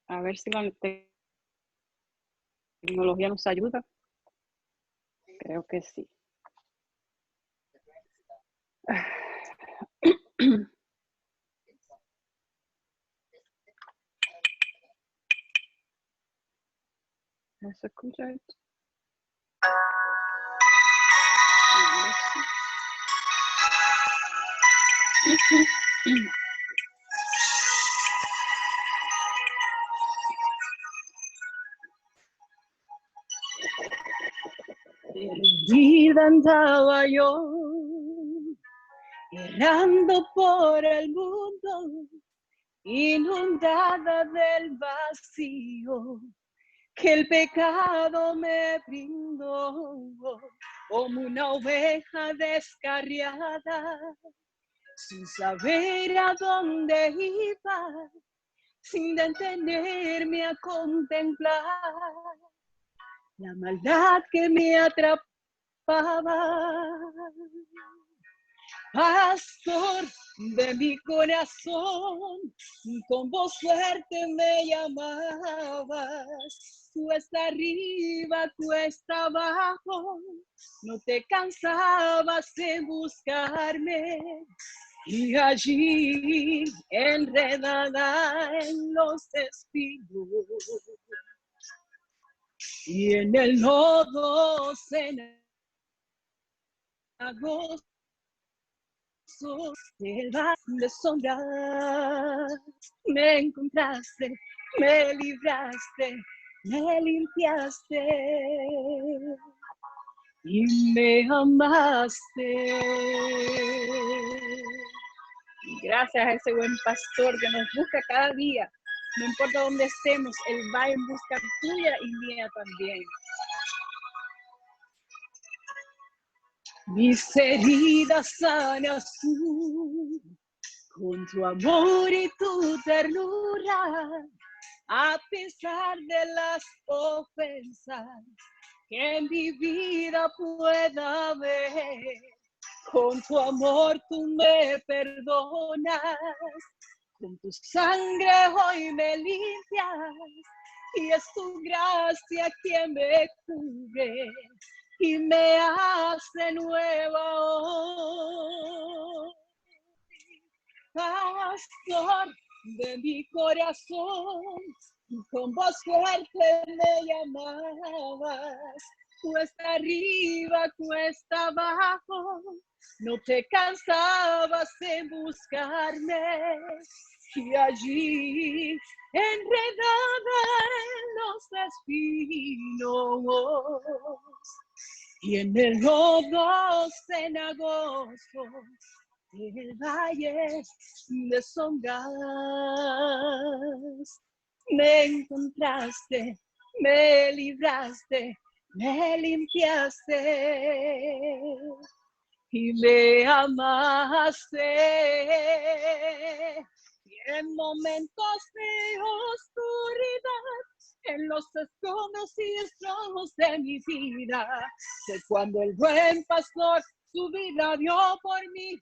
A ver si la tecnología nos ayuda. Creo que sí. ¿No se escucha esto? Perdida andaba yo, errando por el mundo, inundada del vacío que el pecado me brindó, como una oveja descarriada, sin saber a dónde iba, sin detenerme a contemplar la maldad que me atrapaba. Pastor de mi corazón, con voz fuerte me llamabas. Cuesta arriba, cuesta abajo, no te cansabas en buscarme. Y allí, enredada en los espinos, y en el lodo cenagoso de sombras, me encontraste, me libraste, me limpiaste y me amaste. Gracias a ese buen pastor que nos busca cada día. No importa dónde estemos, Él va en busca tuya y mía también. Mis heridas sanas tú, con tu amor y tu ternura, a pesar de las ofensas que en mi vida pueda haber. Con tu amor tú me perdonas, con tu sangre hoy me limpias, y es tu gracia quien me cubre y me hace nueva hoy. Pastor de mi corazón, con voz fuerte me llamabas. Cuesta arriba, cuesta abajo, no te cansabas en buscarme. Y allí, enredada en los espinos, y en el lodo cenagoso del valle de sombras, me encontraste, me libraste, me limpiaste y me amaste. Y en momentos de oscuridad, en los escombros y estragos de mi vida, de cuando el buen pastor su vida dio por mí,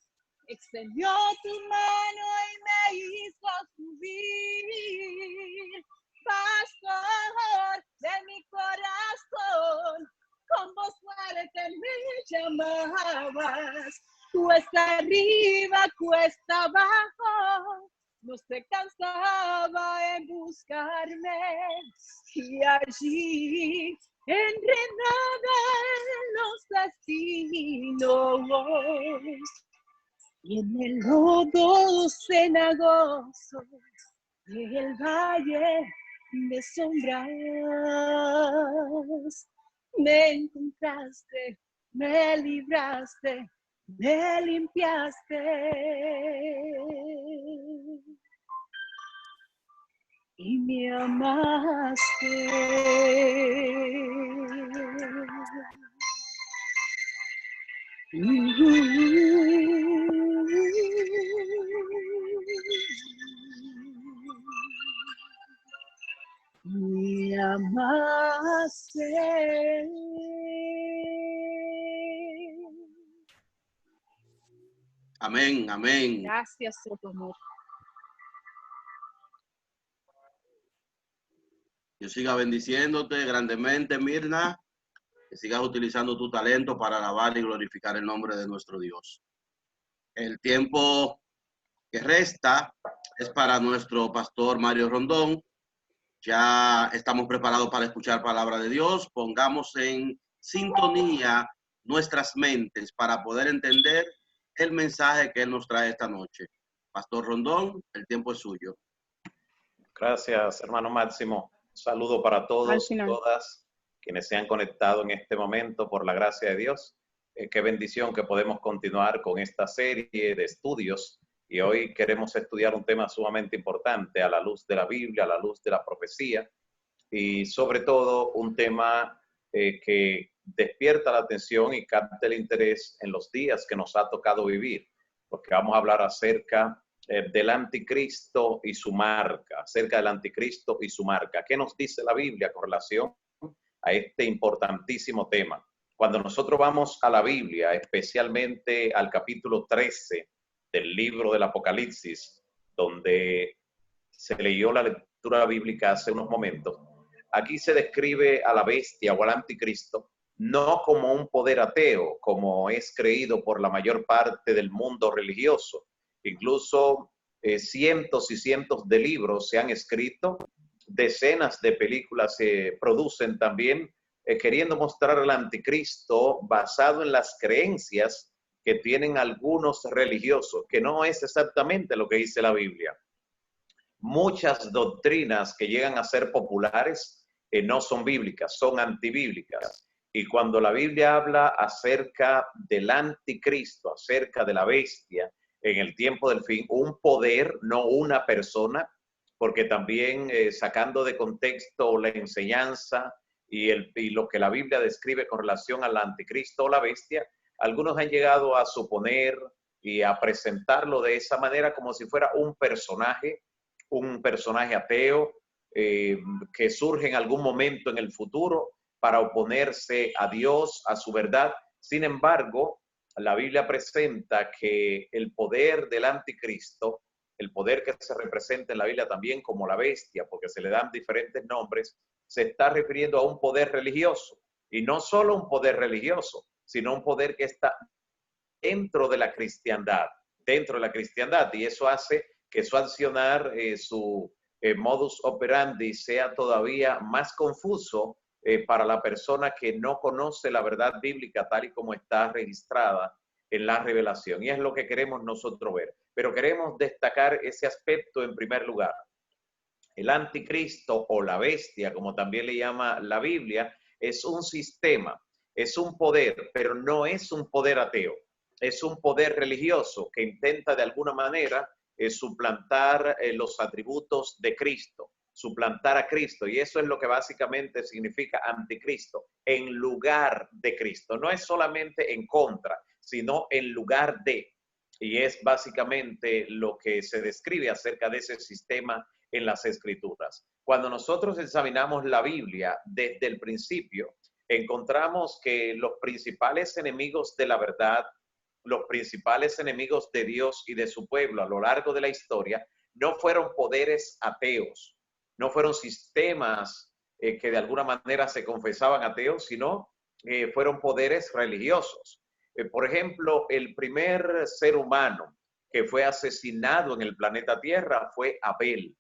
extendió tu mano y me hizo subir. Pastor de mi corazón, con voz fuerte me llamabas. Cuesta arriba, cuesta abajo, no se cansaba en buscarme. Y allí, enredada en los destinos, y en el lodo cenagoso del valle de sombras, me encontraste, me libraste, me limpiaste y me amaste. Me amaste. Amén, amén. Gracias por tu amor. Dios siga bendiciéndote grandemente, Mirna. Que sigas utilizando tu talento para alabar y glorificar el nombre de nuestro Dios. El tiempo que resta es para nuestro pastor Mario Rondón. Ya estamos preparados para escuchar palabra de Dios. Pongamos en sintonía nuestras mentes para poder entender el mensaje que Él nos trae esta noche. Pastor Rondón, el tiempo es suyo. Gracias, hermano Máximo. Un saludo para todos y todas quienes se han conectado en este momento por la gracia de Dios. Qué bendición que podemos continuar con esta serie de estudios. Y hoy queremos estudiar un tema sumamente importante a la luz de la Biblia, a la luz de la profecía. Y sobre todo un tema que despierta la atención y capta el interés en los días que nos ha tocado vivir. Porque vamos a hablar acerca del anticristo y su marca, acerca del anticristo y su marca. ¿Qué nos dice la Biblia con relación a este importantísimo tema? Cuando nosotros vamos a la Biblia, especialmente al capítulo 13 del libro del Apocalipsis, donde se leyó la lectura bíblica hace unos momentos, aquí se describe a la bestia o al anticristo no como un poder ateo, como es creído por la mayor parte del mundo religioso. Incluso cientos y cientos de libros se han escrito, decenas de películas se producen también, queriendo mostrar al anticristo basado en las creencias que tienen algunos religiosos, que no es exactamente lo que dice la Biblia. Muchas doctrinas que llegan a ser populares no son bíblicas, son antibíblicas. Y cuando la Biblia habla acerca del anticristo, acerca de la bestia, en el tiempo del fin, un poder, no una persona, porque también sacando de contexto la enseñanza y lo que la Biblia describe con relación al anticristo o la bestia, algunos han llegado a suponer y a presentarlo de esa manera como si fuera un personaje ateo que surge en algún momento en el futuro para oponerse a Dios, a su verdad. Sin embargo, la Biblia presenta que el poder del anticristo, el poder que se representa en la Biblia también como la bestia, porque se le dan diferentes nombres, se está refiriendo a un poder religioso. Y no solo un poder religioso, sino un poder que está dentro de la cristiandad, y eso hace que su accionar, su modus operandi sea todavía más confuso para la persona que no conoce la verdad bíblica tal y como está registrada en la revelación. Y es lo que queremos nosotros ver. Pero queremos destacar ese aspecto en primer lugar. El anticristo o la bestia, como también le llama la Biblia, es un sistema, es un poder, pero no es un poder ateo. Es un poder religioso que intenta de alguna manera suplantar los atributos de Cristo, suplantar a Cristo. Y eso es lo que básicamente significa anticristo, en lugar de Cristo. No es solamente en contra, sino en lugar de. Y es básicamente lo que se describe acerca de ese sistema en las Escrituras. Cuando nosotros examinamos la Biblia desde el principio, encontramos que los principales enemigos de la verdad, los principales enemigos de Dios y de su pueblo a lo largo de la historia, no fueron poderes ateos, no fueron sistemas que de alguna manera se confesaban ateos, sino fueron poderes religiosos. Por ejemplo, el primer ser humano que fue asesinado en el planeta Tierra fue Abel.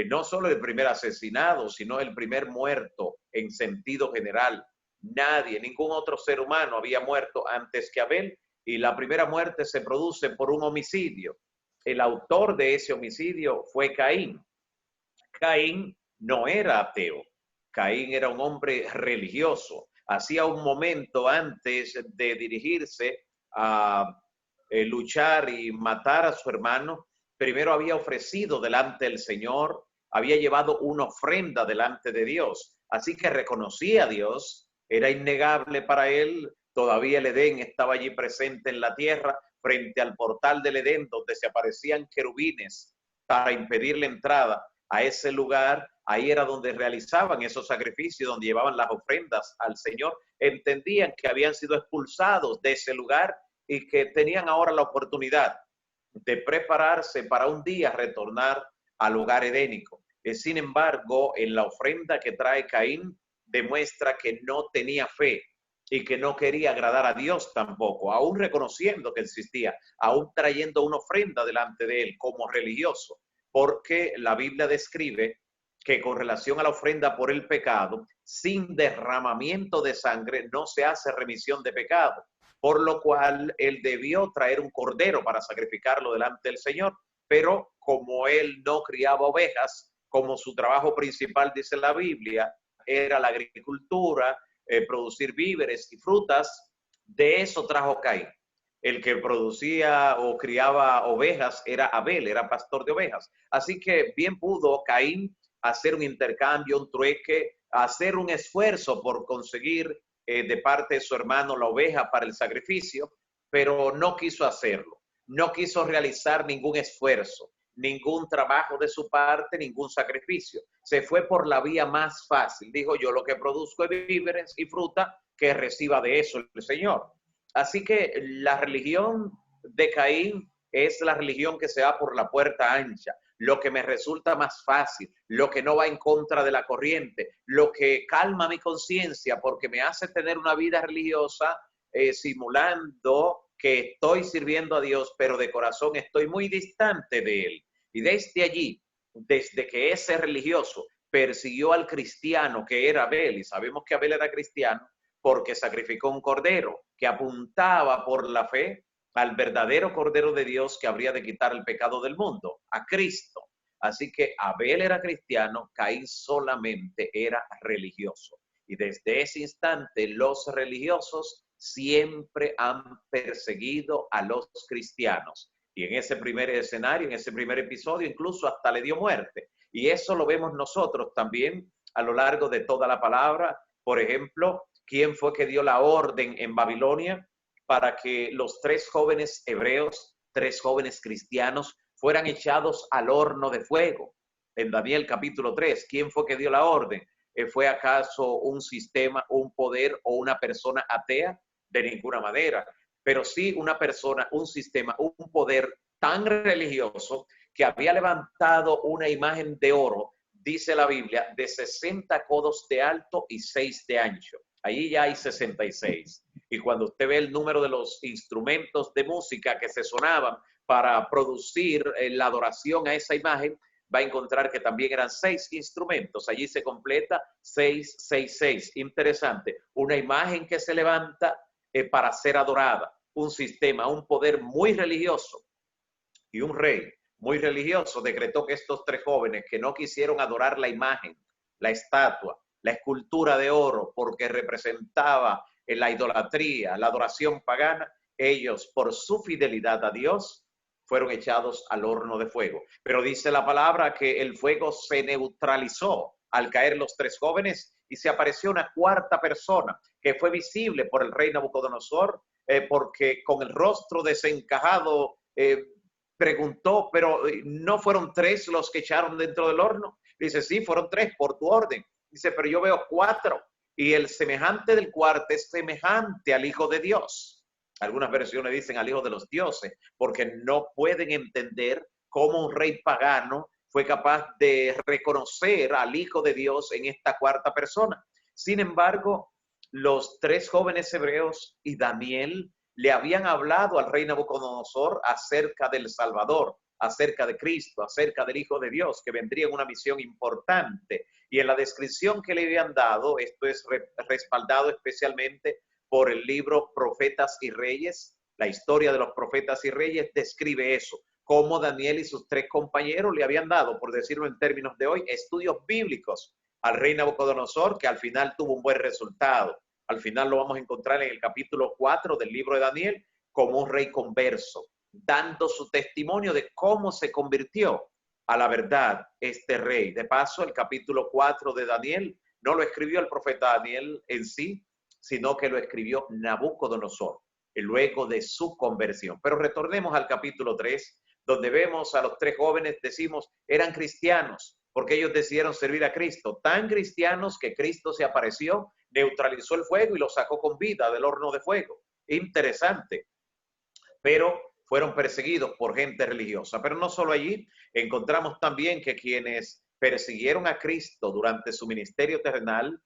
No solo el primer asesinado, sino el primer muerto en sentido general. Nadie, ningún otro ser humano había muerto antes que Abel, y la primera muerte se produce por un homicidio. El autor de ese homicidio fue Caín. Caín no era ateo. Caín era un hombre religioso. Hacía un momento antes de dirigirse a luchar y matar a su hermano, primero había ofrecido delante del Señor, había llevado una ofrenda delante de Dios. Así que reconocía a Dios, era innegable para él. Todavía el Edén estaba allí presente en la tierra, frente al portal del Edén, donde se aparecían querubines para impedir la entrada a ese lugar. Ahí era donde realizaban esos sacrificios, donde llevaban las ofrendas al Señor. Entendían que habían sido expulsados de ese lugar y que tenían ahora la oportunidad de prepararse para un día retornar al lugar edénico. Sin embargo, en la ofrenda que trae Caín, demuestra que no tenía fe y que no quería agradar a Dios tampoco, aún reconociendo que existía, aún trayendo una ofrenda delante de él como religioso, porque la Biblia describe que con relación a la ofrenda por el pecado, sin derramamiento de sangre no se hace remisión de pecado, por lo cual él debió traer un cordero para sacrificarlo delante del Señor, pero como él no criaba ovejas, como su trabajo principal, dice la Biblia, era la agricultura, producir víveres y frutas, de eso trajo Caín. El que producía o criaba ovejas era Abel, era pastor de ovejas. Así que bien pudo Caín hacer un intercambio, un trueque, hacer un esfuerzo por conseguir de parte de su hermano la oveja para el sacrificio, pero no quiso hacerlo. No quiso realizar ningún esfuerzo, ningún trabajo de su parte, ningún sacrificio. Se fue por la vía más fácil. Dijo, yo lo que produzco es víveres y fruta, que reciba de eso el Señor. Así que la religión de Caín es la religión que se va por la puerta ancha, lo que me resulta más fácil, lo que no va en contra de la corriente, lo que calma mi conciencia porque me hace tener una vida religiosa simulando que estoy sirviendo a Dios, pero de corazón estoy muy distante de Él. Y desde allí, desde que ese religioso persiguió al cristiano que era Abel, y sabemos que Abel era cristiano porque sacrificó un cordero que apuntaba por la fe al verdadero Cordero de Dios que habría de quitar el pecado del mundo, a Cristo. Así que Abel era cristiano, Caín solamente era religioso. Y desde ese instante los religiosos siempre han perseguido a los cristianos. Y en ese primer escenario, en ese primer episodio, incluso hasta le dio muerte. Y eso lo vemos nosotros también a lo largo de toda la palabra. Por ejemplo, ¿quién fue que dio la orden en Babilonia para que los 3 jóvenes hebreos, 3 jóvenes cristianos, fueran echados al horno de fuego? En Daniel capítulo 3, ¿quién fue que dio la orden? ¿Fue acaso un sistema, un poder o una persona atea? De ninguna manera, pero sí una persona, un sistema, un poder tan religioso que había levantado una imagen de oro, dice la Biblia, de 60 codos de alto y 6 de ancho. Allí ya hay 66. Y cuando usted ve el número de los instrumentos de música que se sonaban para producir la adoración a esa imagen, va a encontrar que también eran 6 instrumentos. Allí se completa 666. Interesante. Una imagen que se levanta para ser adorada. Un sistema, un poder muy religioso. Y un rey muy religioso decretó que estos 3 jóvenes que no quisieron adorar la imagen, la estatua, la escultura de oro, porque representaba la idolatría, la adoración pagana, ellos por su fidelidad a Dios fueron echados al horno de fuego. Pero dice la palabra que el fuego se neutralizó al caer los 3 jóvenes y se apareció una 4ª persona que fue visible por el rey Nabucodonosor porque con el rostro desencajado preguntó, pero ¿no fueron 3 los que echaron dentro del horno? Dice, sí, fueron 3 por tu orden. Dice, pero yo veo 4 y el semejante del cuarto es semejante al Hijo de Dios. Algunas versiones dicen al Hijo de los dioses, porque no pueden entender cómo un rey pagano fue capaz de reconocer al Hijo de Dios en esta 4ª persona. Sin embargo, los 3 jóvenes hebreos y Daniel le habían hablado al rey Nabucodonosor acerca del Salvador, acerca de Cristo, acerca del Hijo de Dios, que vendría en una misión importante. Y en la descripción que le habían dado, esto es respaldado especialmente por el libro Profetas y Reyes, la historia de los profetas y reyes describe eso, cómo Daniel y sus 3 compañeros le habían dado, por decirlo en términos de hoy, estudios bíblicos al rey Nabucodonosor, que al final tuvo un buen resultado. Al final lo vamos a encontrar en el capítulo 4 del libro de Daniel, como un rey converso, dando su testimonio de cómo se convirtió a la verdad este rey. De paso, el capítulo 4 de Daniel no lo escribió el profeta Daniel en sí, sino que lo escribió Nabucodonosor, luego de su conversión. Pero retornemos al capítulo 3, donde vemos a los 3 jóvenes, decimos, eran cristianos, porque ellos decidieron servir a Cristo, tan cristianos que Cristo se apareció, neutralizó el fuego y lo sacó con vida del horno de fuego. Interesante. Pero fueron perseguidos por gente religiosa. Pero no solo allí, encontramos también que quienes persiguieron a Cristo durante su ministerio terrenal,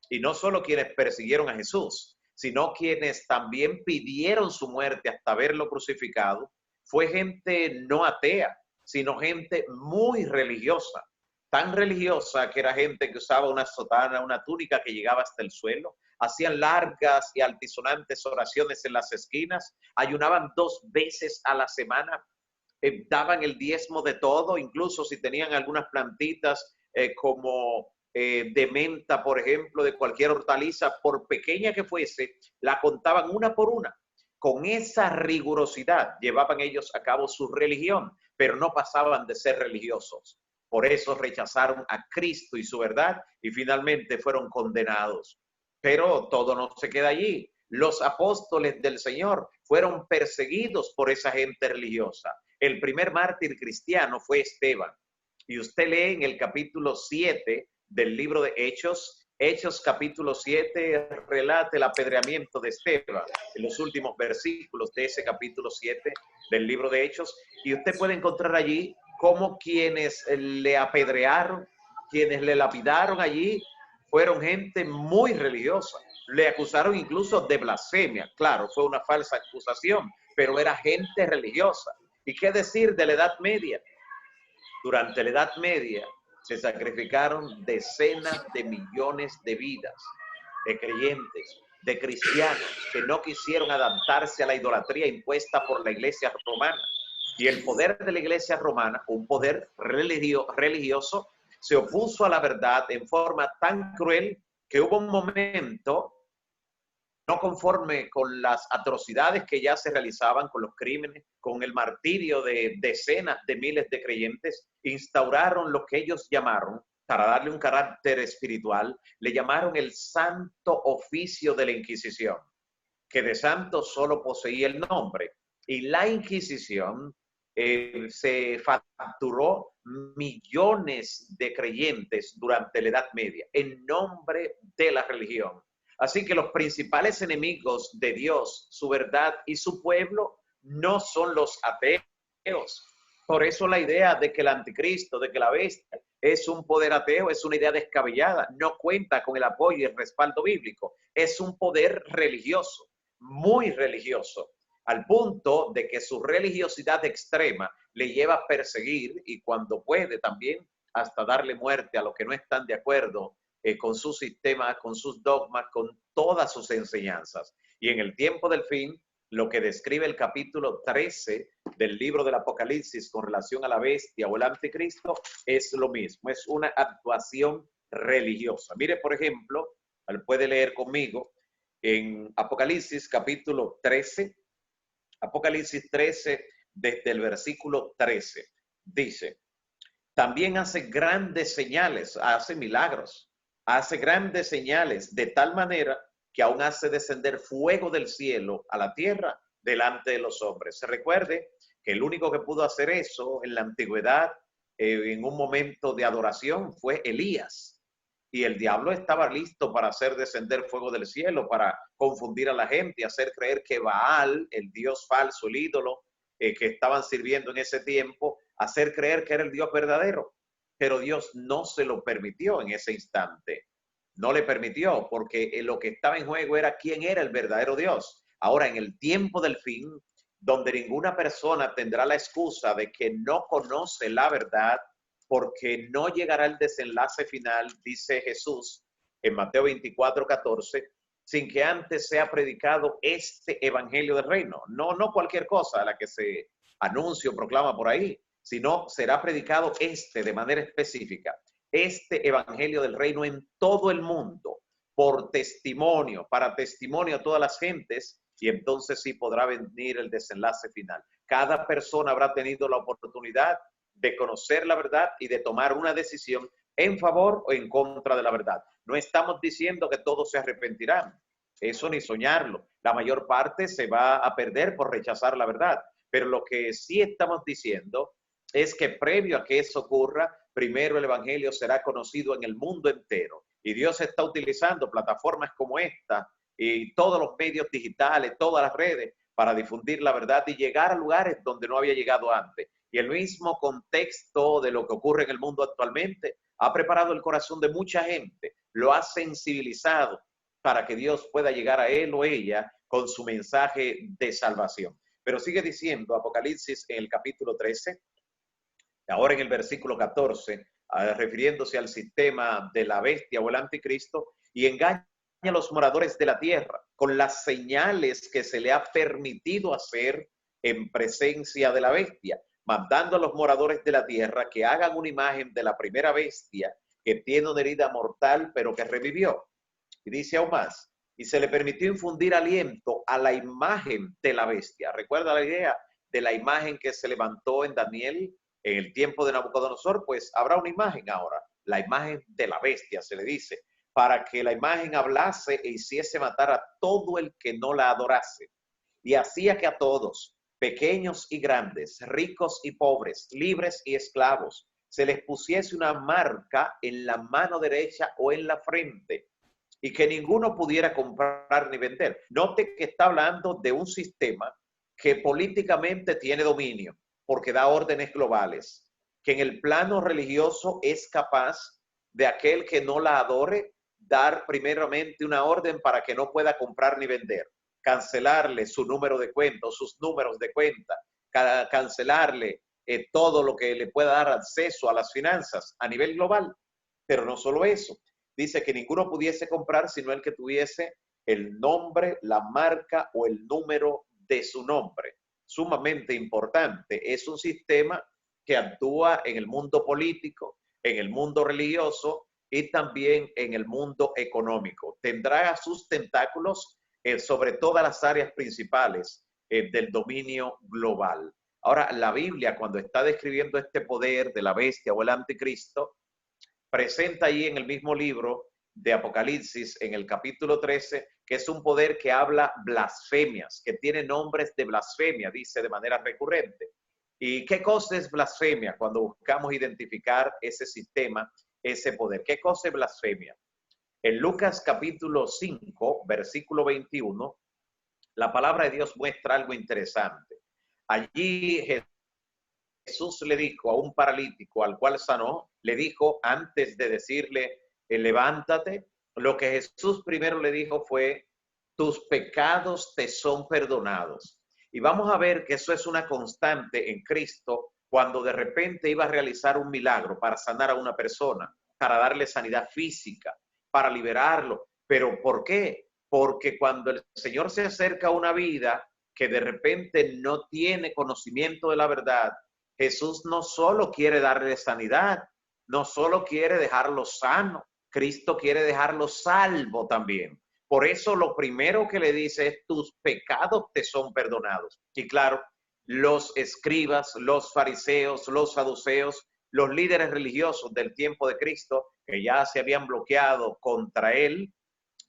y no solo quienes persiguieron a Jesús, sino quienes también pidieron su muerte hasta verlo crucificado, fue gente no atea, sino gente muy religiosa. Tan religiosa que era gente que usaba una sotana, una túnica que llegaba hasta el suelo, hacían largas y altisonantes oraciones en las esquinas, ayunaban 2 veces a la semana, daban el diezmo de todo, incluso si tenían algunas plantitas como de menta, por ejemplo, de cualquier hortaliza, por pequeña que fuese, la contaban una por una. Con esa rigurosidad llevaban ellos a cabo su religión, pero no pasaban de ser religiosos. Por eso rechazaron a Cristo y su verdad y finalmente fueron condenados. Pero todo no se queda allí. Los apóstoles del Señor fueron perseguidos por esa gente religiosa. El primer mártir cristiano fue Esteban. Y usted lee en el capítulo 7 del libro de Hechos. Hechos capítulo 7 relata el apedreamiento de Esteban en los últimos versículos de ese capítulo 7 del libro de Hechos. Y usted puede encontrar allí cómo quienes le apedrearon, quienes le lapidaron allí, fueron gente muy religiosa. Le acusaron incluso de blasfemia. Claro, fue una falsa acusación, pero era gente religiosa. ¿Y qué decir de la Edad Media? Durante la Edad Media se sacrificaron decenas de millones de vidas de creyentes, de cristianos que no quisieron adaptarse a la idolatría impuesta por la Iglesia romana. Y el poder de la Iglesia romana, un poder religioso, se opuso a la verdad en forma tan cruel que hubo un momento, no conforme con las atrocidades que ya se realizaban, con los crímenes, con el martirio de decenas de miles de creyentes, instauraron lo que ellos llamaron, para darle un carácter espiritual, le llamaron el Santo Oficio de la Inquisición, que de santo solo poseía el nombre. Y la Inquisición se facturó millones de creyentes durante la Edad Media en nombre de la religión. Así que los principales enemigos de Dios, su verdad y su pueblo no son los ateos. Por eso la idea de que el anticristo, de que la bestia es un poder ateo, es una idea descabellada. No cuenta con el apoyo y el respaldo bíblico. Es un poder religioso, muy religioso, al punto de que su religiosidad extrema le lleva a perseguir y cuando puede también hasta darle muerte a los que no están de acuerdo con su sistema, con sus dogmas, con todas sus enseñanzas. Y en el tiempo del fin, lo que describe el capítulo 13 del libro del Apocalipsis con relación a la bestia o el anticristo es lo mismo, es una actuación religiosa. Mire, por ejemplo, puede leer conmigo en Apocalipsis capítulo 13, Apocalipsis 13 desde el versículo 13, dice: también hace grandes señales, hace milagros, hace grandes señales de tal manera que aún hace descender fuego del cielo a la tierra delante de los hombres. Se recuerde que el único que pudo hacer eso en la antigüedad, en un momento de adoración, fue Elías. Y el diablo estaba listo para hacer descender fuego del cielo, para confundir a la gente y hacer creer que Baal, el dios falso, el ídolo que estaban sirviendo en ese tiempo, hacer creer que era el Dios verdadero. Pero Dios no se lo permitió en ese instante. No le permitió porque lo que estaba en juego era quién era el verdadero Dios. Ahora, en el tiempo del fin, donde ninguna persona tendrá la excusa de que no conoce la verdad, porque no llegará el desenlace final, dice Jesús en Mateo 24:14, sin que antes sea predicado este evangelio del reino. No cualquier cosa a la que se anuncia o proclama por ahí, sino será predicado de manera específica, este evangelio del reino en todo el mundo, por testimonio, para testimonio a todas las gentes, y entonces sí podrá venir el desenlace final. Cada persona habrá tenido la oportunidad de conocer la verdad y de tomar una decisión en favor o en contra de la verdad. No estamos diciendo que todos se arrepentirán, eso ni soñarlo. La mayor parte se va a perder por rechazar la verdad, pero lo que sí estamos diciendo es que previo a que eso ocurra, primero el evangelio será conocido en el mundo entero. Y Dios está utilizando plataformas como esta y todos los medios digitales, todas las redes, para difundir la verdad y llegar a lugares donde no había llegado antes. Y el mismo contexto de lo que ocurre en el mundo actualmente ha preparado el corazón de mucha gente, lo ha sensibilizado para que Dios pueda llegar a él o ella con su mensaje de salvación. Pero sigue diciendo Apocalipsis en el capítulo 13, ahora en el versículo 14, refiriéndose al sistema de la bestia o el anticristo, y engaña a los moradores de la tierra con las señales que se le ha permitido hacer en presencia de la bestia, mandando a los moradores de la tierra que hagan una imagen de la primera bestia que tiene una herida mortal pero que revivió. Y dice aún más, y se le permitió infundir aliento a la imagen de la bestia. ¿Recuerda la idea de la imagen que se levantó en Daniel en el tiempo de Nabucodonosor? Pues habrá una imagen ahora, la imagen de la bestia se le dice, para que la imagen hablase e hiciese matar a todo el que no la adorase. Y hacía que a todos, pequeños y grandes, ricos y pobres, libres y esclavos, se les pusiese una marca en la mano derecha o en la frente, y que ninguno pudiera comprar ni vender. Note que está hablando de un sistema que políticamente tiene dominio, porque da órdenes globales, que en el plano religioso es capaz de aquel que no la adore, dar primeramente una orden para que no pueda comprar ni vender, cancelarle su número de cuenta o sus números de cuenta, cancelarle todo lo que le pueda dar acceso a las finanzas a nivel global. Pero no solo eso, dice que ninguno pudiese comprar sino el que tuviese el nombre, la marca o el número de su nombre. Sumamente importante. Es un sistema que actúa en el mundo político, en el mundo religioso y también en el mundo económico. Tendrá sus tentáculos sobre todas las áreas principales del dominio global. Ahora, la Biblia, cuando está describiendo este poder de la bestia o el anticristo, presenta ahí en el mismo libro de Apocalipsis, en el capítulo 13, que es un poder que habla blasfemias, que tiene nombres de blasfemia, dice de manera recurrente. ¿Y qué cosa es blasfemia? Cuando buscamos identificar ese sistema, ese poder. ¿Qué cosa es blasfemia? En Lucas capítulo 5, versículo 21, la palabra de Dios muestra algo interesante. Allí Jesús le dijo a un paralítico al cual sanó, le dijo antes de decirle, levántate, lo que Jesús primero le dijo fue, tus pecados te son perdonados. Y vamos a ver que eso es una constante en Cristo cuando de repente iba a realizar un milagro para sanar a una persona, para darle sanidad física, para liberarlo. ¿Pero por qué? Porque cuando el Señor se acerca a una vida que de repente no tiene conocimiento de la verdad, Jesús no solo quiere darle sanidad, no solo quiere dejarlo sano, Cristo quiere dejarlo salvo también. Por eso lo primero que le dice es, tus pecados te son perdonados. Y claro, los escribas, los fariseos, los saduceos, los líderes religiosos del tiempo de Cristo, que ya se habían bloqueado contra él,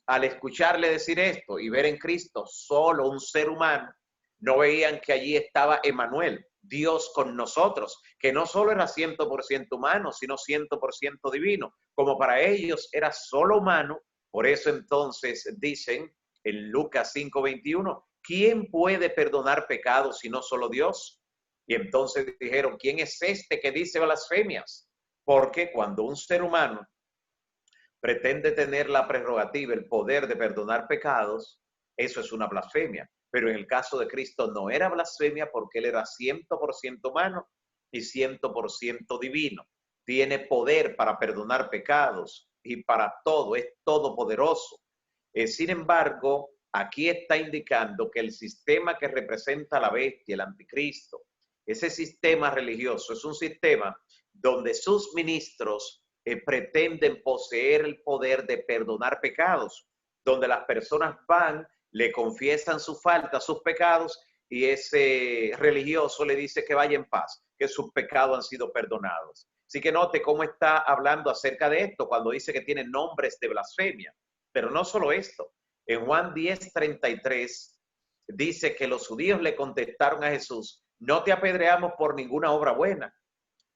al escucharle decir esto y ver en Cristo solo un ser humano, no veían que allí estaba Emmanuel, Dios con nosotros, que no solo era 100% humano, sino 100% divino. Como para ellos era solo humano, por eso entonces dicen en Lucas 5:21, ¿quién puede perdonar pecados si no solo Dios? Y entonces dijeron, ¿quién es este que dice blasfemias? Porque cuando un ser humano pretende tener la prerrogativa, el poder de perdonar pecados, eso es una blasfemia. Pero en el caso de Cristo no era blasfemia porque él era 100% humano y 100% divino. Tiene poder para perdonar pecados y para todo, es todopoderoso. Sin embargo, aquí está indicando que el sistema que representa la bestia, el anticristo, ese sistema religioso es un sistema donde sus ministros pretenden poseer el poder de perdonar pecados, donde las personas van, le confiesan su falta, sus pecados, y ese religioso le dice que vaya en paz, que sus pecados han sido perdonados. Así que note cómo está hablando acerca de esto cuando dice que tiene nombres de blasfemia. Pero no solo esto. En Juan 10:33 dice que los judíos le contestaron a Jesús, no te apedreamos por ninguna obra buena,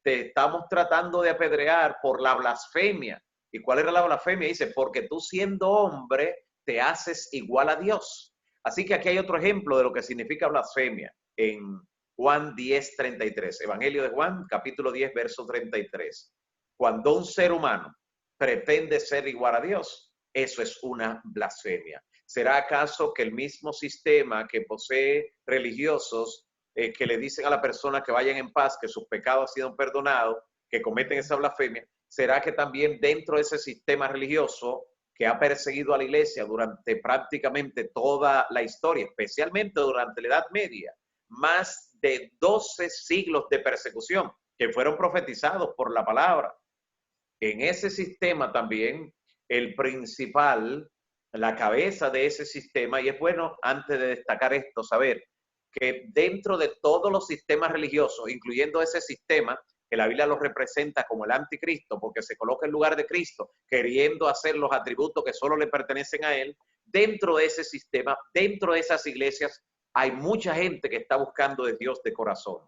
te estamos tratando de apedrear por la blasfemia. ¿Y cuál era la blasfemia? Dice, porque tú siendo hombre te haces igual a Dios. Así que aquí hay otro ejemplo de lo que significa blasfemia. En Juan 10:33. Evangelio de Juan, capítulo 10, verso 33. Cuando un ser humano pretende ser igual a Dios, eso es una blasfemia. ¿Será acaso que el mismo sistema que posee religiosos que le dicen a la persona que vayan en paz, que sus pecados han sido perdonados, que cometen esa blasfemia, será que también dentro de ese sistema religioso que ha perseguido a la iglesia durante prácticamente toda la historia, especialmente durante la Edad Media, más de 12 siglos de persecución que fueron profetizados por la palabra? En ese sistema también, el principal, la cabeza de ese sistema, y es bueno antes de destacar esto, saber que dentro de todos los sistemas religiosos, incluyendo ese sistema, que la Biblia lo representa como el anticristo, porque se coloca en lugar de Cristo, queriendo hacer los atributos que solo le pertenecen a él, dentro de ese sistema, dentro de esas iglesias, hay mucha gente que está buscando de Dios de corazón.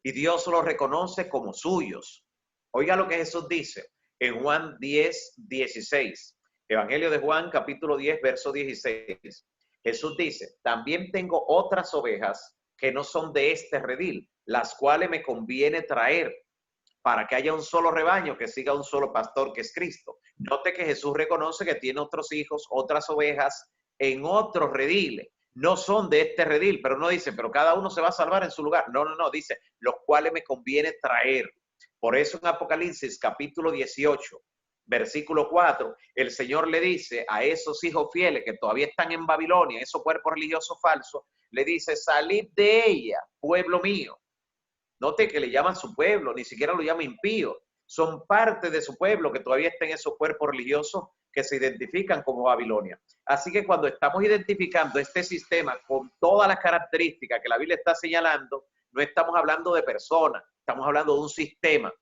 Y Dios los reconoce como suyos. Oiga lo que Jesús dice en Juan 10:16. Evangelio de Juan, capítulo 10, verso 16. Jesús dice, también tengo otras ovejas que no son de este redil, las cuales me conviene traer para que haya un solo rebaño, que siga un solo pastor, que es Cristo. Note que Jesús reconoce que tiene otros hijos, otras ovejas en otros rediles. No son de este redil, pero no dice, pero cada uno se va a salvar en su lugar. No, dice, los cuales me conviene traer. Por eso en Apocalipsis capítulo 18, versículo 4, el Señor le dice a esos hijos fieles que todavía están en Babilonia, esos cuerpos religiosos falsos, le dice, salid de ella, pueblo mío. Note que le llaman su pueblo, ni siquiera lo llama impío. Son parte de su pueblo que todavía está en esos cuerpos religiosos que se identifican como Babilonia. Así que cuando estamos identificando este sistema con todas las características que la Biblia está señalando, no estamos hablando de personas, estamos hablando de un sistema.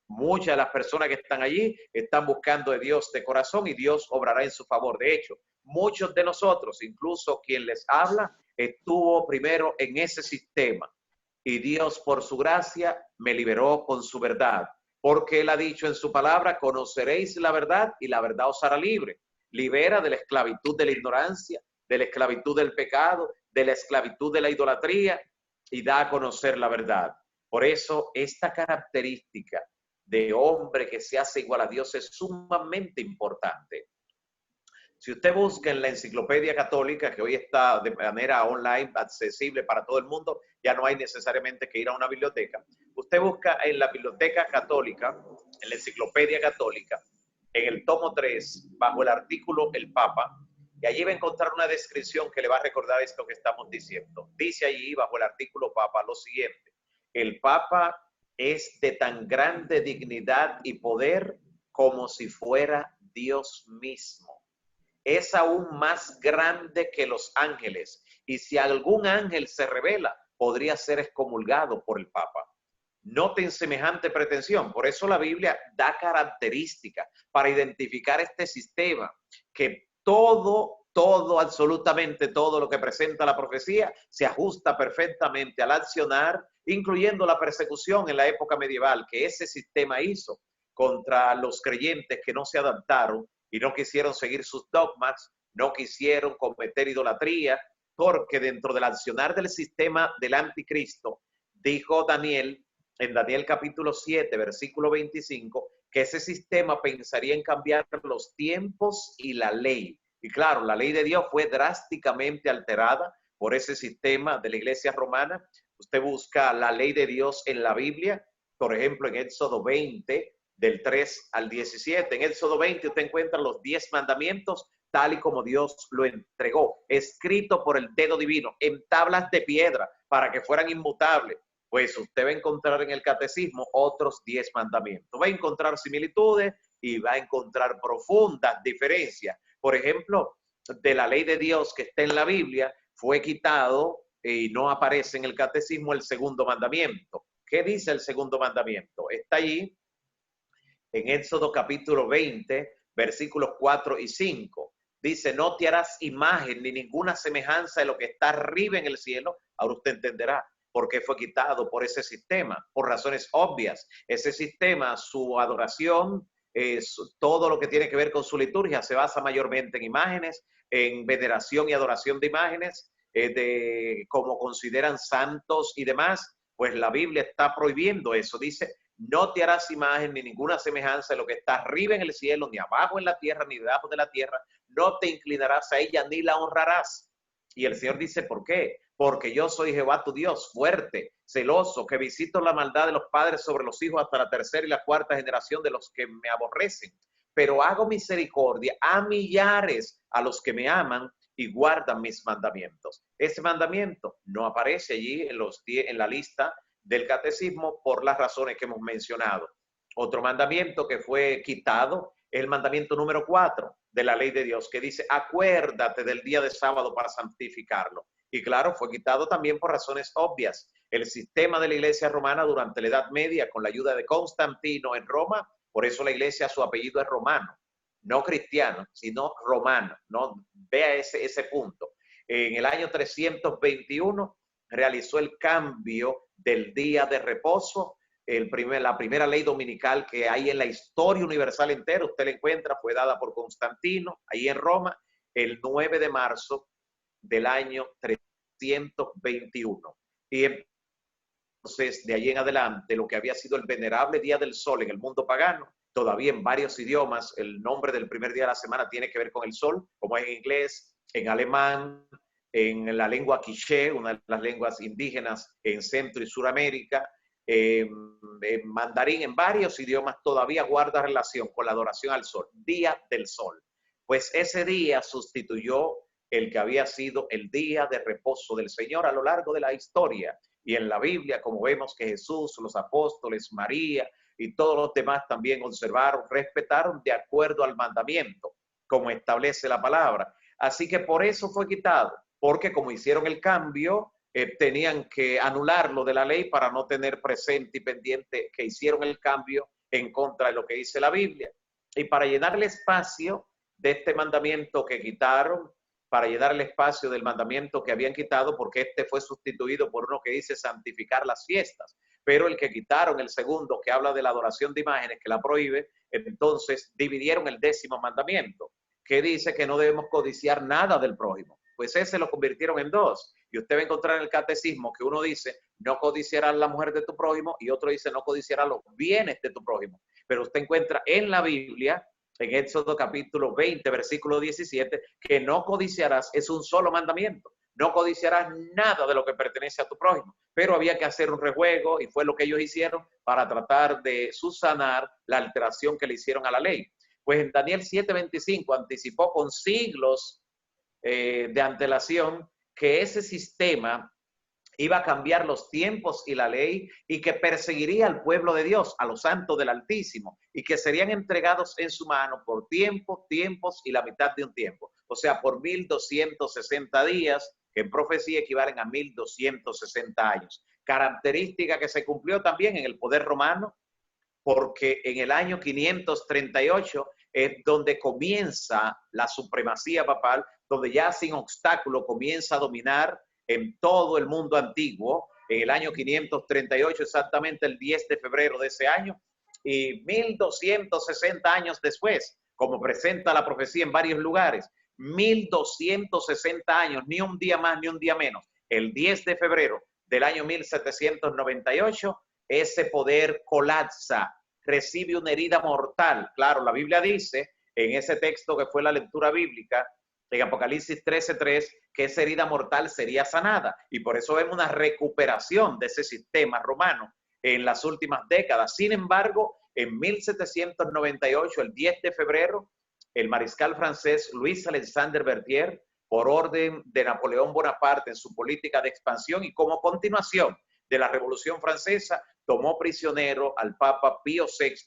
Muchas de las personas que están allí están buscando de Dios de corazón y Dios obrará en su favor. De hecho, muchos de nosotros, incluso quien les habla, estuvo primero en ese sistema. Y Dios, por su gracia, me liberó con su verdad. Porque Él ha dicho en su palabra, conoceréis la verdad y la verdad os hará libre. Libera de la esclavitud de la ignorancia, de la esclavitud del pecado, de la esclavitud de la idolatría y da a conocer la verdad. Por eso, esta característica de hombre que se hace igual a Dios es sumamente importante. Si usted busca en la Enciclopedia Católica, que hoy está de manera online accesible para todo el mundo, ya no hay necesariamente que ir a una biblioteca. Usted busca en la Biblioteca Católica, en la Enciclopedia Católica, en el tomo 3, bajo el artículo El Papa, y allí va a encontrar una descripción que le va a recordar esto que estamos diciendo. Dice allí, bajo el artículo Papa, lo siguiente: el Papa es de tan grande dignidad y poder como si fuera Dios mismo. Es aún más grande que los ángeles, y si algún ángel se revela, podría ser excomulgado por el Papa. Noten semejante pretensión. Por eso la Biblia da características para identificar este sistema, que todo, absolutamente todo lo que presenta la profecía se ajusta perfectamente al accionar, incluyendo la persecución en la época medieval que ese sistema hizo contra los creyentes que no se adaptaron y no quisieron seguir sus dogmas, no quisieron cometer idolatría, porque dentro del accionar del sistema del anticristo, dijo Daniel, en Daniel capítulo 7, versículo 25, que ese sistema pensaría en cambiar los tiempos y la ley. Y claro, la ley de Dios fue drásticamente alterada por ese sistema de la iglesia romana. Usted busca la ley de Dios en la Biblia, por ejemplo, en Éxodo 20, del 3 al 17. En Éxodo 20 usted encuentra los 10 mandamientos tal y como Dios lo entregó, escrito por el dedo divino, en tablas de piedra, para que fueran inmutables. Pues usted va a encontrar en el catecismo otros 10 mandamientos. Va a encontrar similitudes y va a encontrar profundas diferencias. Por ejemplo, de la ley de Dios que está en la Biblia, fue quitado y no aparece en el catecismo el segundo mandamiento. ¿Qué dice el segundo mandamiento? Está allí en Éxodo capítulo 20, versículos 4 y 5. Dice, no te harás imagen ni ninguna semejanza de lo que está arriba en el cielo. Ahora usted entenderá por qué fue quitado por ese sistema, por razones obvias. Ese sistema, su adoración, todo lo que tiene que ver con su liturgia, se basa mayormente en imágenes, en veneración y adoración de imágenes, como consideran santos y demás, pues la Biblia está prohibiendo eso. Dice, no te harás imagen ni ninguna semejanza de lo que está arriba en el cielo, ni abajo en la tierra, ni debajo de la tierra. No te inclinarás a ella ni la honrarás. Y el Señor dice, ¿por qué? Porque yo soy Jehová tu Dios, fuerte, celoso, que visito la maldad de los padres sobre los hijos hasta la tercera y la cuarta generación de los que me aborrecen. Pero hago misericordia a millares a los que me aman y guardan mis mandamientos. Ese mandamiento no aparece allí en la lista del catecismo por las razones que hemos mencionado. Otro mandamiento que fue quitado es el mandamiento número 4 de la ley de Dios, que dice, acuérdate del día de sábado para santificarlo. Y claro, fue quitado también por razones obvias. El sistema de la iglesia romana durante la Edad Media, con la ayuda de Constantino en Roma, por eso la iglesia, su apellido es romano, no cristiano, sino romano, ¿no? Vea ese punto. En el año 321 realizó el cambio del día de reposo. La primera ley dominical que hay en la historia universal entera, usted la encuentra, fue dada por Constantino, ahí en Roma, el 9 de marzo del año 321. Y entonces, de allí en adelante, lo que había sido el venerable Día del Sol en el mundo pagano, todavía en varios idiomas, el nombre del primer día de la semana tiene que ver con el sol, como en inglés, en alemán, en la lengua quiché, una de las lenguas indígenas en Centro y Suramérica, en mandarín, en varios idiomas todavía guarda relación con la adoración al sol, Día del Sol. Pues ese día sustituyó el que había sido el día de reposo del Señor a lo largo de la historia. Y en la Biblia, como vemos que Jesús, los apóstoles, María y todos los demás también observaron, respetaron de acuerdo al mandamiento, como establece la palabra. Así que por eso fue quitado, porque como hicieron el cambio, tenían que anularlo de la ley para no tener presente y pendiente que hicieron el cambio en contra de lo que dice la Biblia. Y para llenar el espacio de este mandamiento que quitaron, para llenar el espacio del mandamiento que habían quitado, porque este fue sustituido por uno que dice santificar las fiestas, pero el que quitaron, el segundo, que habla de la adoración de imágenes, que la prohíbe, entonces dividieron el 10º mandamiento, que dice que no debemos codiciar nada del prójimo. Pues ese lo convirtieron en 2. Y usted va a encontrar en el catecismo que uno dice, no codiciarás la mujer de tu prójimo, y otro dice, no codiciarás los bienes de tu prójimo. Pero usted encuentra en la Biblia, en Éxodo capítulo 20, versículo 17, que no codiciarás, es un solo mandamiento. No codiciarás nada de lo que pertenece a tu prójimo. Pero había que hacer un rejuego, y fue lo que ellos hicieron para tratar de subsanar la alteración que le hicieron a la ley. Pues en Daniel 7:25 anticipó con siglos de antelación que ese sistema iba a cambiar los tiempos y la ley, y que perseguiría al pueblo de Dios, a los santos del Altísimo, y que serían entregados en su mano por tiempos y la mitad de un tiempo. O sea, por 1260 días, que en profecía equivalen a 1260 años. Característica que se cumplió también en el poder romano, porque en el año 538 es donde comienza la supremacía papal, donde ya sin obstáculo comienza a dominar en todo el mundo antiguo, en el año 538, exactamente el 10 de febrero de ese año, y 1260 años después, como presenta la profecía en varios lugares, 1260 años, ni un día más ni un día menos, el 10 de febrero del año 1798, ese poder colapsa, recibe una herida mortal. Claro, la Biblia dice, en ese texto que fue la lectura bíblica, en Apocalipsis 13:3, que esa herida mortal sería sanada. Y por eso vemos una recuperación de ese sistema romano en las últimas décadas. Sin embargo, en 1798, el 10 de febrero, el mariscal francés Louis Alexandre Berthier, por orden de Napoleón Bonaparte en su política de expansión y como continuación de la Revolución Francesa, tomó prisionero al Papa Pío VI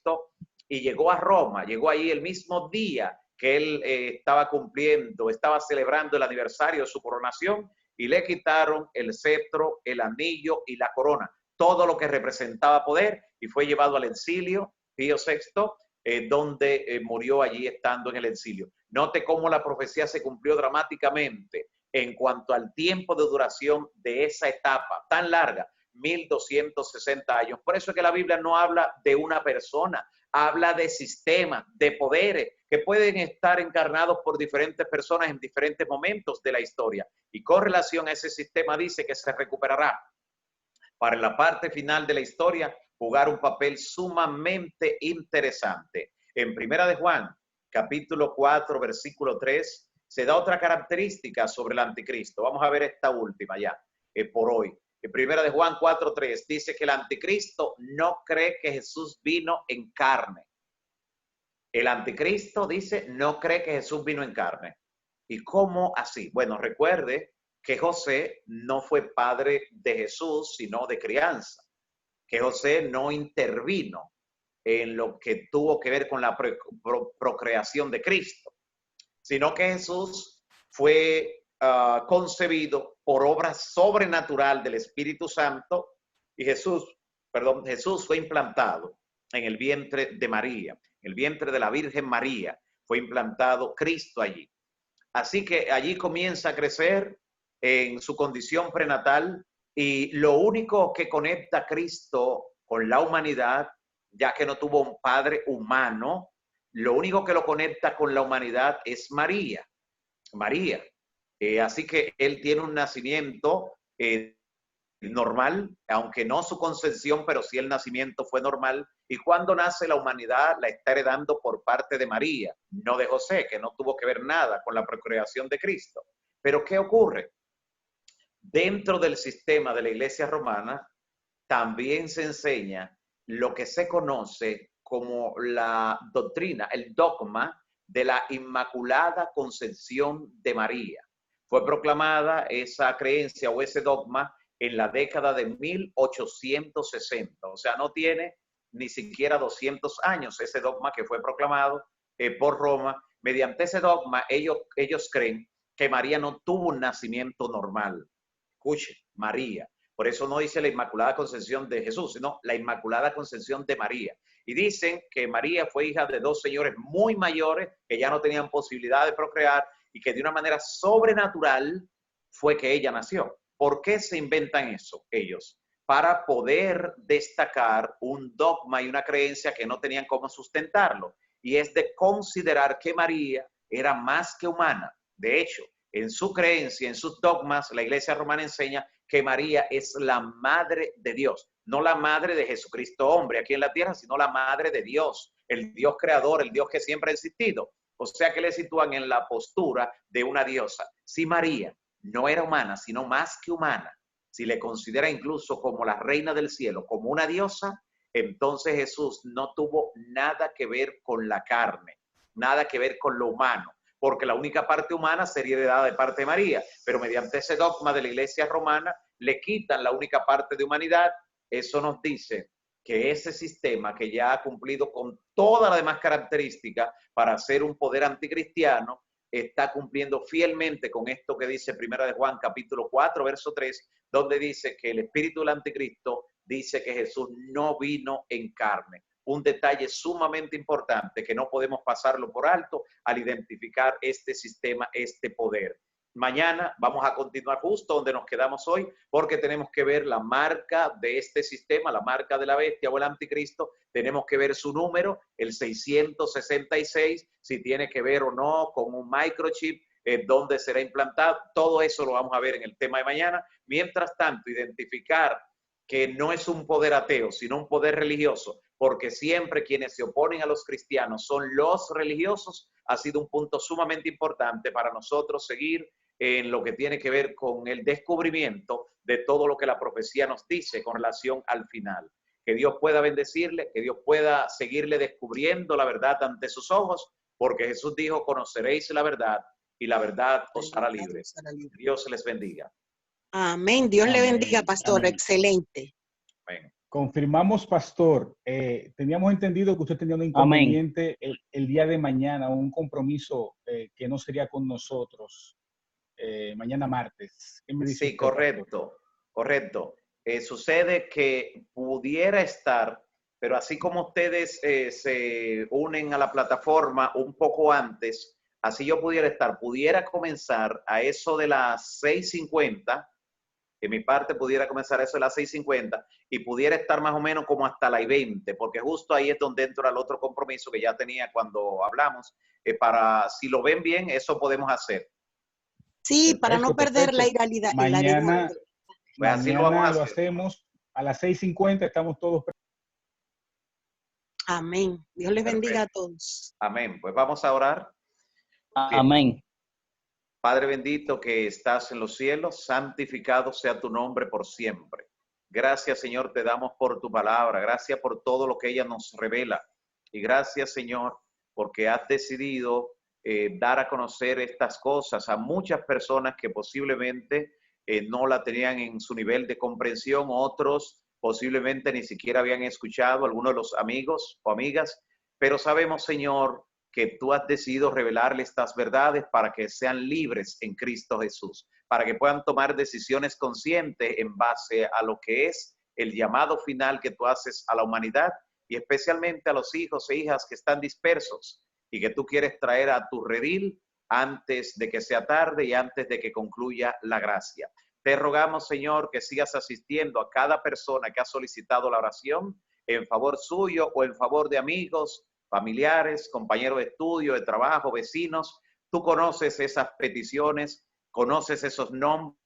y llegó a Roma. Llegó ahí el mismo día que él estaba celebrando el aniversario de su coronación, y le quitaron el cetro, el anillo y la corona, todo lo que representaba poder, y fue llevado al exilio, Pío VI, donde murió allí estando en el exilio. Note cómo la profecía se cumplió dramáticamente en cuanto al tiempo de duración de esa etapa tan larga. 1260 años. Por eso es que la Biblia no habla de una persona, habla de sistemas, de poderes que pueden estar encarnados por diferentes personas en diferentes momentos de la historia. Y con relación a ese sistema dice que se recuperará para la parte final de la historia jugar un papel sumamente interesante. En Primera de Juan, capítulo 4, versículo 3, se da otra característica sobre el anticristo. Vamos a ver esta última ya, por hoy. En Primera de Juan 4, 3 dice que el anticristo no cree que Jesús vino en carne. El anticristo dice no cree que Jesús vino en carne. ¿Y cómo así? Bueno, recuerde que José no fue padre de Jesús, sino de crianza. Que José no intervino en lo que tuvo que ver con la procreación de Cristo, sino que Jesús fue concebido por obra sobrenatural del Espíritu Santo y Jesús fue implantado en el vientre de María, en el vientre de la Virgen María, fue implantado Cristo allí. Así que allí comienza a crecer en su condición prenatal y lo único que conecta a Cristo con la humanidad, ya que no tuvo un padre humano, lo único que lo conecta con la humanidad es María. María. Así que él tiene un nacimiento normal, aunque no su concepción, pero sí el nacimiento fue normal. Y cuando nace la humanidad la está heredando por parte de María, no de José, que no tuvo que ver nada con la procreación de Cristo. Pero ¿qué ocurre? Dentro del sistema de la Iglesia romana también se enseña lo que se conoce como la doctrina, el dogma de la Inmaculada Concepción de María. Fue proclamada esa creencia o ese dogma en la década de 1860, o sea, no tiene ni siquiera 200 años ese dogma que fue proclamado por Roma. Mediante ese dogma, ellos creen que María no tuvo un nacimiento normal. Escuche, María. Por eso no dice la Inmaculada Concepción de Jesús, sino la Inmaculada Concepción de María. Y dicen que María fue hija de dos señores muy mayores que ya no tenían posibilidad de procrear y que de una manera sobrenatural fue que ella nació. ¿Por qué se inventan eso ellos? Para poder destacar un dogma y una creencia que no tenían cómo sustentarlo. Y es de considerar que María era más que humana. De hecho, en su creencia, en sus dogmas, la Iglesia romana enseña que María es la madre de Dios, no la madre de Jesucristo hombre aquí en la tierra, sino la madre de Dios, el Dios creador, el Dios que siempre ha existido. O sea que le sitúan en la postura de una diosa. Si María no era humana, sino más que humana, si le considera incluso como la reina del cielo, como una diosa, entonces Jesús no tuvo nada que ver con la carne, nada que ver con lo humano, porque la única parte humana sería heredada de parte de María, pero mediante ese dogma de la Iglesia romana le quitan la única parte de humanidad. Eso nos dice que ese sistema que ya ha cumplido con todas las demás características para ser un poder anticristiano, está cumpliendo fielmente con esto que dice Primera de Juan capítulo 4, verso 3, donde dice que el espíritu del anticristo dice que Jesús no vino en carne. Un detalle sumamente importante que no podemos pasarlo por alto al identificar este sistema, este poder. Mañana vamos a continuar justo donde nos quedamos hoy, porque tenemos que ver la marca de este sistema, la marca de la bestia o el anticristo. Tenemos que ver su número, el 666, si tiene que ver o no con un microchip, dónde será implantado. Todo eso lo vamos a ver en el tema de mañana. Mientras tanto, identificar que no es un poder ateo, sino un poder religioso, porque siempre quienes se oponen a los cristianos son los religiosos, ha sido un punto sumamente importante para nosotros seguir en lo que tiene que ver con el descubrimiento de todo lo que la profecía nos dice con relación al final. Que Dios pueda bendecirle, que Dios pueda seguirle descubriendo la verdad ante sus ojos, porque Jesús dijo, conoceréis la verdad y la verdad os hará libres. Dios les bendiga. Amén. Dios le bendiga, pastor. Amén. Excelente. Amén. Confirmamos, pastor. Teníamos entendido que usted tenía un inconveniente el día de mañana, un compromiso que no sería con nosotros. Mañana martes. ¿Qué me dice? Sí, correcto, correcto. Sucede que pudiera estar, pero así como ustedes se unen a la plataforma un poco antes, así yo pudiera estar, pudiera comenzar a eso de las 6:50 En mi parte pudiera comenzar eso a las 6:50 y pudiera estar más o menos como hasta las 20, porque justo ahí es donde entra el otro compromiso que ya tenía cuando hablamos. Para, si lo ven bien, eso podemos hacer. Sí, Perfecto, para no perder la perfecto. hilaridad. Mañana, Pues así lo vamos a hacer. hacemos a las 6:50, estamos todos. Amén. Dios les bendiga a Perfecto. todos. Amén. Pues vamos a orar. Amén. Padre bendito que estás en los cielos, santificado sea tu nombre por siempre. Gracias, Señor, te damos por tu palabra. Gracias por todo lo que ella nos revela. Y gracias, Señor, porque has decidido dar a conocer estas cosas a muchas personas que posiblemente no la tenían en su nivel de comprensión. Otros posiblemente ni siquiera habían escuchado, algunos de los amigos o amigas. Pero sabemos, Señor, que tú has decidido revelarle estas verdades para que sean libres en Cristo Jesús, para que puedan tomar decisiones conscientes en base a lo que es el llamado final que tú haces a la humanidad y especialmente a los hijos e hijas que están dispersos y que tú quieres traer a tu redil antes de que sea tarde y antes de que concluya la gracia. Te rogamos, Señor, que sigas asistiendo a cada persona que ha solicitado la oración en favor suyo o en favor de amigos, familiares, compañeros de estudio, de trabajo, vecinos. Tú conoces esas peticiones, conoces esos nombres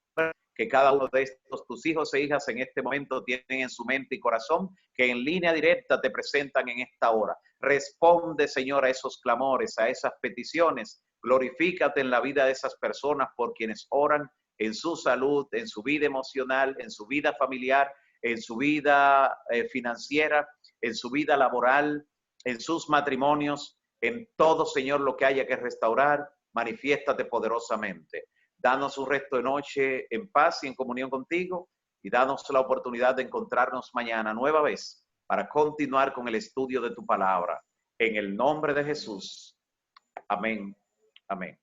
que cada uno de estos tus hijos e hijas en este momento tienen en su mente y corazón, que en línea directa te presentan en esta hora. Responde, Señor, a esos clamores, a esas peticiones. Glorifícate en la vida de esas personas por quienes oran, en su salud, en su vida emocional, en su vida familiar, en su vida financiera, en su vida laboral, en sus matrimonios, en todo, Señor, lo que haya que restaurar. Manifiéstate poderosamente. Danos un resto de noche en paz y en comunión contigo y danos la oportunidad de encontrarnos mañana nueva vez para continuar con el estudio de tu palabra. En el nombre de Jesús. Amén. Amén.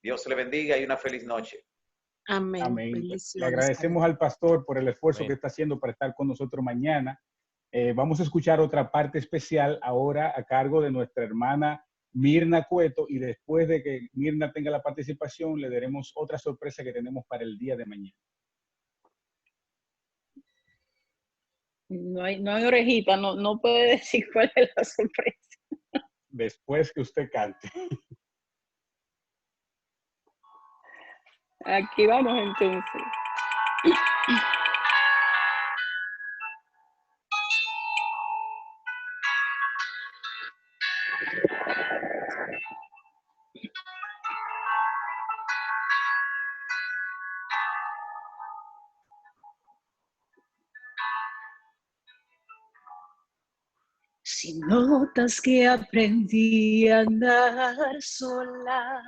Dios le bendiga y una feliz noche. Amén. Amén. Le agradecemos al pastor por el esfuerzo que está haciendo para estar con nosotros mañana. Vamos a escuchar otra parte especial ahora a cargo de nuestra hermana Mirna Cueto, y después de que Mirna tenga la participación le daremos otra sorpresa que tenemos para el día de mañana. No hay orejita, no puede decir cuál es la sorpresa. Después que usted cante. Aquí vamos entonces. Si notas que aprendí a andar sola,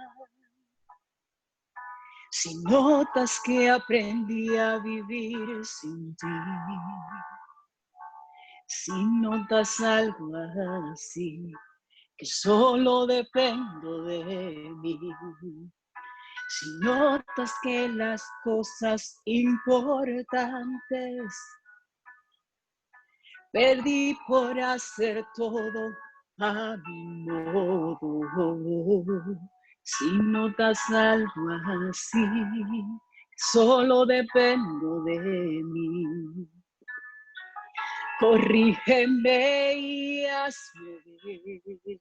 si notas que aprendí a vivir sin ti, si notas algo así, que solo dependo de mí, si notas que las cosas importantes perdí por hacer todo a mi modo. Si notas algo así, solo dependo de mí. Corrígeme y hazme ver.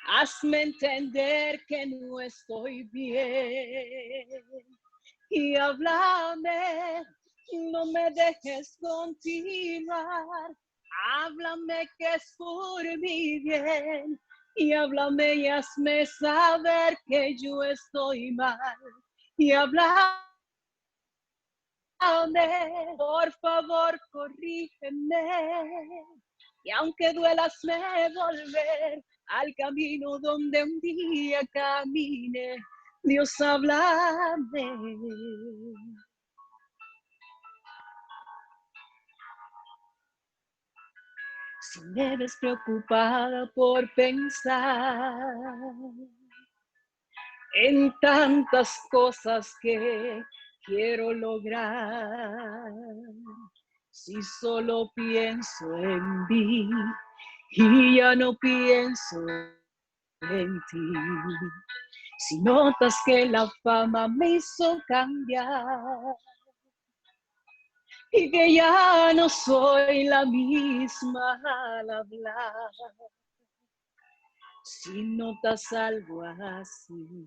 Hazme entender que no estoy bien. Y háblame. No me dejes continuar, háblame que es por mi bien, y háblame y hazme saber que yo estoy mal, y háblame, por favor corrígeme, y aunque duela hazme volver al camino donde un día camine, Dios háblame. Si me ves preocupada por pensar en tantas cosas que quiero lograr, si solo pienso en mí y ya no pienso en ti, Si notas que la fama me hizo cambiar y que ya no soy la misma al hablar, si notas algo así,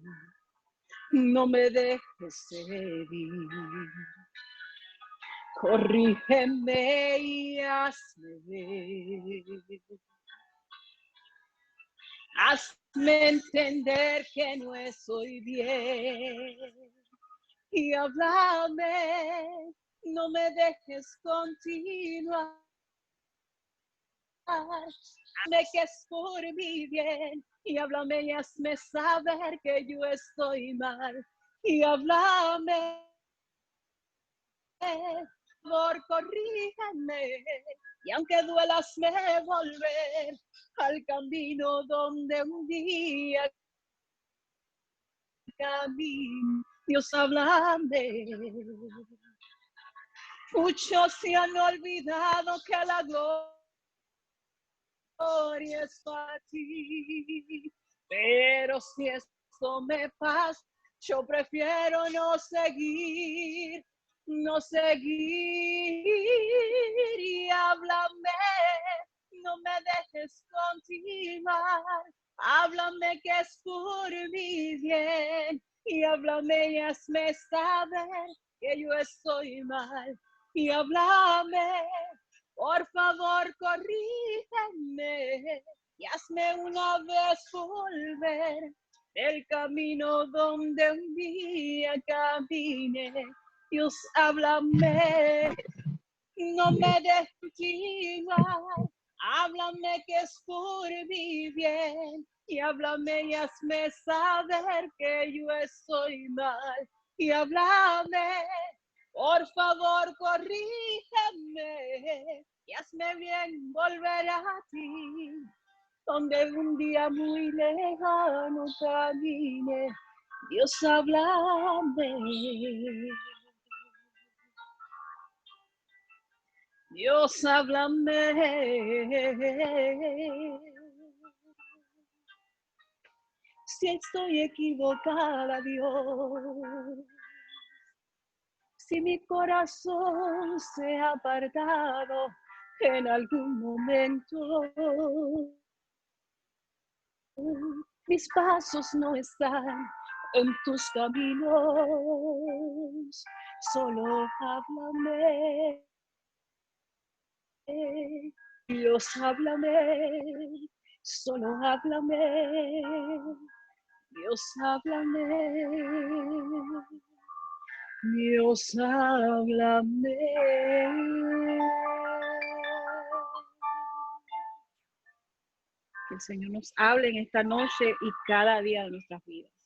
no me dejes seguir. Corrígeme y hazme ver. Hazme entender que no estoy bien. Y háblame, no me dejes continuar. Hazme que es por mi bien. Y háblame y hazme saber que yo estoy mal. Y háblame, por corrígeme. Y aunque duela, hazme volver al camino donde un día camino. Dios, háblame. Muchos se han olvidado que la gloria es para ti. Pero si esto me pasa, yo prefiero no seguir. No seguir. Y háblame, no me dejes continuar. Háblame que es por mi bien. Y háblame y hazme saber que yo estoy mal. Y háblame, por favor, corrígeme. Y hazme una vez volver el camino donde un día caminé. Dios, háblame, no me dejes continuar. Háblame que es por mi bien. Y háblame y hazme saber que yo estoy mal. Y háblame, por favor, corrígeme. Y hazme bien volver a ti, donde un día muy lejano camine. Dios, háblame. Dios, háblame. Si estoy equivocada, Dios, si mi corazón se ha apartado en algún momento, mis pasos no están en tus caminos, solo háblame. Dios, háblame, solo háblame. Dios, háblame. Dios, háblame. Que el Señor nos hable en esta noche y cada día de nuestras vidas.